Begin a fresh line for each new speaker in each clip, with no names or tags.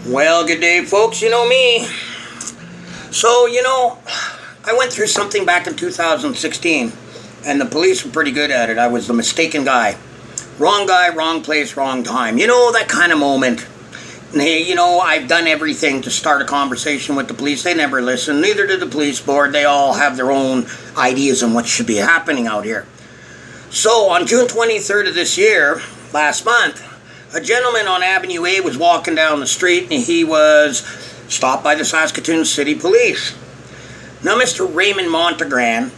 Well, good day, folks. You know me. So, I went through something back in 2016, and the police were pretty good at it. I was the mistaken guy. Wrong guy, wrong place, wrong time. You know, that kind of moment. And hey, I've done everything to start a conversation with the police. They never listen. Neither did the police board. They all have their own ideas on what should be happening out here. So, on June 23rd of this year, last month, a gentleman on Avenue A was walking down the street and he was stopped by the Saskatoon City Police. Now, Mr. Raymond Montengrand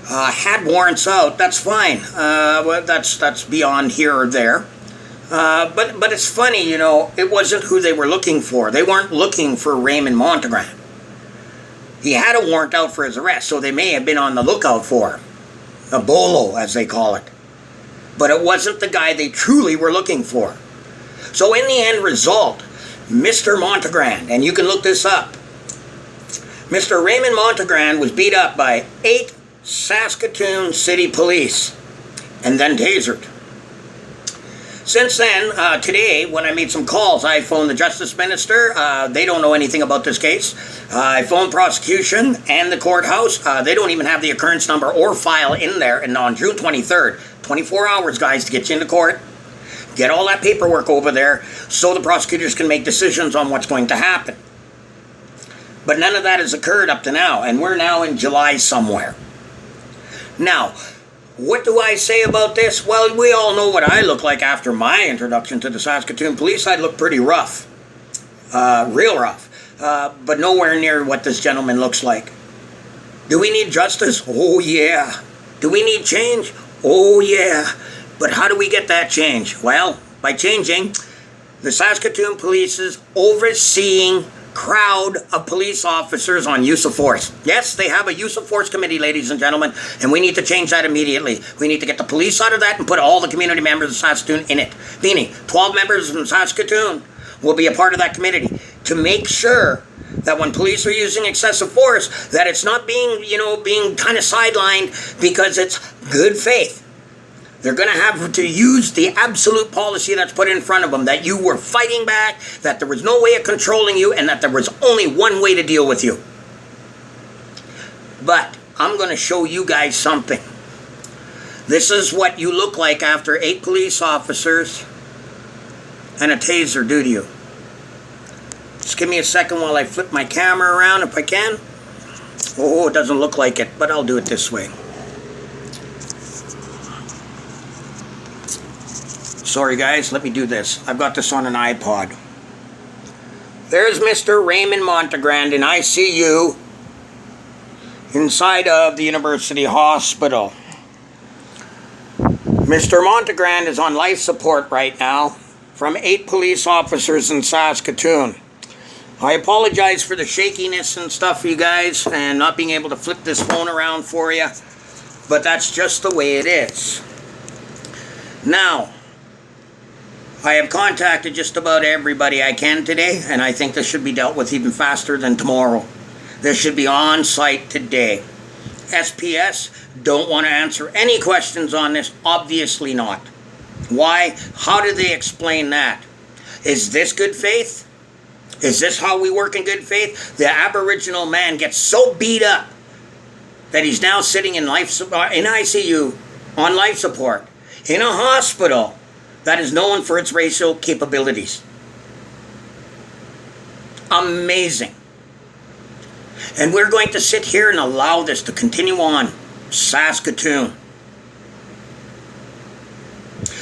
had warrants out. That's fine. Well, that's beyond here or there. But it's funny, it wasn't who they were looking for. They weren't looking for Raymond Montengrand. He had a warrant out for his arrest, so they may have been on the lookout for him. A bolo, as they call it. But it wasn't the guy they truly were looking for. So in the end result, Mr. Montengrand, and you can look this up, Mr. Raymond Montengrand was beat up by 8 Saskatoon City Police and then tasered. Since then, today, when I made some calls, I phoned the Justice Minister. They don't know anything about this case. I phoned prosecution and the courthouse. They don't even have the occurrence number or file in there. And on June 23rd, 24 hours, guys, to get you into court. Get all that paperwork over there so the prosecutors can make decisions on what's going to happen. But none of that has occurred up to now, and we're now in July somewhere. Now, what do I say about this? Well, we all know what I look like after my introduction to the Saskatoon Police. I look pretty rough. Real rough. But nowhere near what this gentleman looks like. Do we need justice? Oh, yeah. Do we need change? Oh, yeah. But how do we get that change? Well, by changing the Saskatoon Police's overseeing crowd of police officers on use of force. Yes, they have a use of force committee, ladies and gentlemen, and we need to change that immediately. We need to get the police out of that and put all the community members of Saskatoon in it. Meaning, 12 members from Saskatoon will be a part of that committee to make sure that when police are using excessive force, that it's not being kind of sidelined because it's good faith. They're going to have to use the absolute policy that's put in front of them, that you were fighting back, that there was no way of controlling you, and that there was only one way to deal with you. But I'm going to show you guys something. This is what you look like after 8 police officers and a taser do to you. Just give me a second while I flip my camera around if I can. Oh, it doesn't look like it, but I'll do it this way. Sorry guys, let me do this. I've got this on an iPod. There's Mr. Raymond Montengrand in ICU inside of the University Hospital. Mr. Montengrand is on life support right now from 8 police officers in Saskatoon. I apologize for the shakiness and stuff, you guys, and not being able to flip this phone around for you, but that's just the way it is. Now, I have contacted just about everybody I can today, and I think this should be dealt with even faster than tomorrow. This should be on site today. SPS don't want to answer any questions on this, obviously not. Why? How do they explain that? Is this good faith? Is this how we work in good faith? The Aboriginal man gets so beat up that he's now sitting in ICU on life support in a hospital that is known for its racial capabilities. Amazing. And we're going to sit here and allow this to continue on. Saskatoon.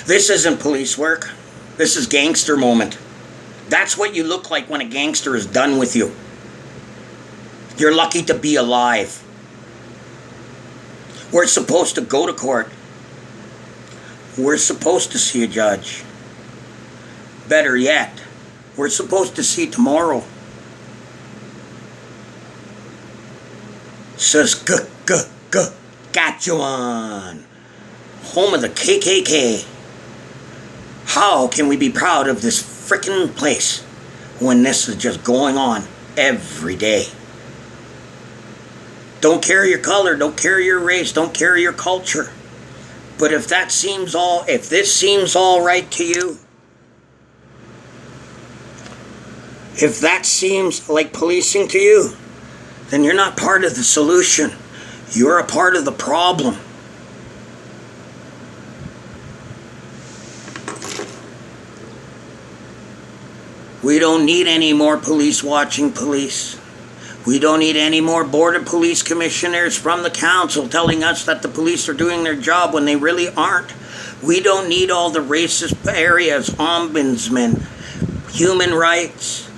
This isn't police work. This is gangster moment. That's what you look like when a gangster is done with you. You're lucky to be alive. We're supposed to go to court. We're supposed to see a judge. Better yet, we're supposed to see tomorrow. Saskatchewan, home of the KKK. How can we be proud of this frickin' place when this is just going on every day? Don't care your color, don't care your race, don't care your culture. But if this seems all right to you, If that seems like policing to you, then you're not part of the solution. You're a part of the problem. We don't need any more police watching police. We don't need any more border police commissioners from the council telling us that the police are doing their job when they really aren't. We don't need all the racist areas, ombudsmen, human rights,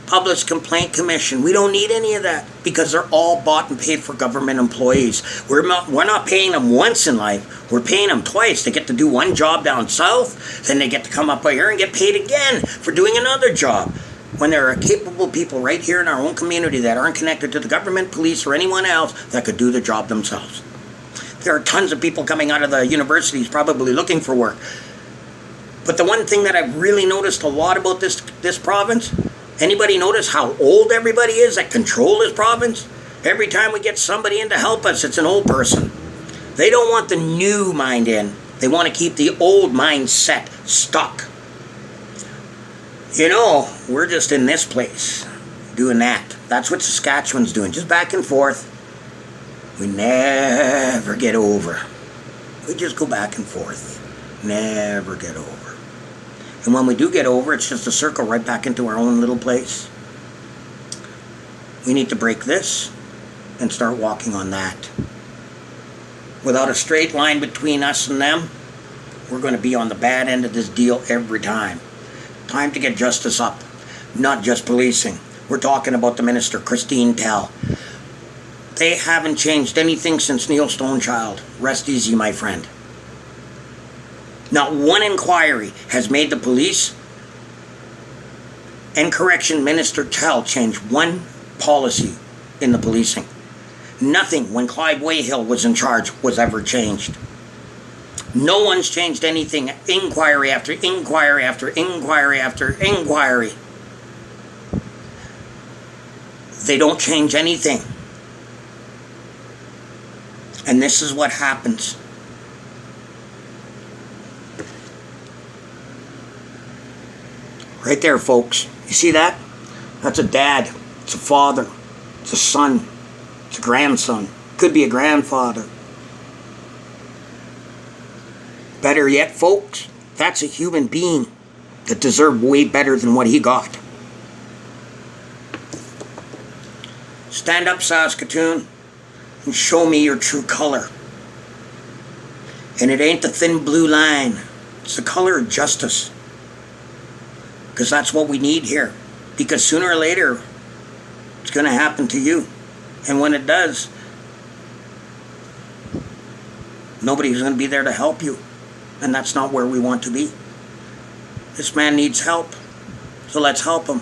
public complaint commission. We don't need any of that because they're all bought and paid for government employees. We're not paying them once in life. We're paying them twice. They get to do one job down south, then they get to come up here and get paid again for doing another job. When there are capable people right here in our own community that aren't connected to the government, police, or anyone else that could do the job themselves. There are tons of people coming out of the universities probably looking for work. But the one thing that I've really noticed a lot about this province, anybody notice how old everybody is that control this province? Every time we get somebody in to help us, it's an old person. They don't want the new mind in. They want to keep the old mindset stuck. You know, we're just in this place doing that. That's what Saskatchewan's doing, just back and forth. We never get over. We just go back and forth. Never get over. And when we do get over, it's just a circle right back into our own little place. We need to break this and start walking on that. Without a straight line between us and them, we're going to be on the bad end of this deal every time. Time to get justice up, not just policing. We're talking about the minister, Christine Tell. They haven't changed anything since Neil Stonechild. Rest easy, my friend. Not one inquiry has made the police and correction minister Tell change one policy in the policing. Nothing when Clive Wayhill was in charge was ever changed. No one's changed anything. Inquiry after inquiry after inquiry after inquiry. They don't change anything. And this is what happens. Right there, folks. You see that? That's a dad. It's a father. It's a son. It's a grandson. Could be a grandfather. Better yet, folks, that's a human being that deserved way better than what he got. Stand up, Saskatoon, and show me your true color. And it ain't the thin blue line. It's the color of justice. Because that's what we need here. Because sooner or later, it's going to happen to you. And when it does, nobody's going to be there to help you. And that's not where we want to be. This man needs help. So let's help him.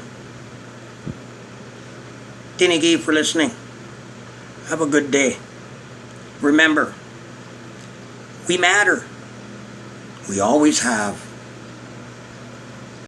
Tinigi for listening. Have a good day. Remember, we matter. We always have.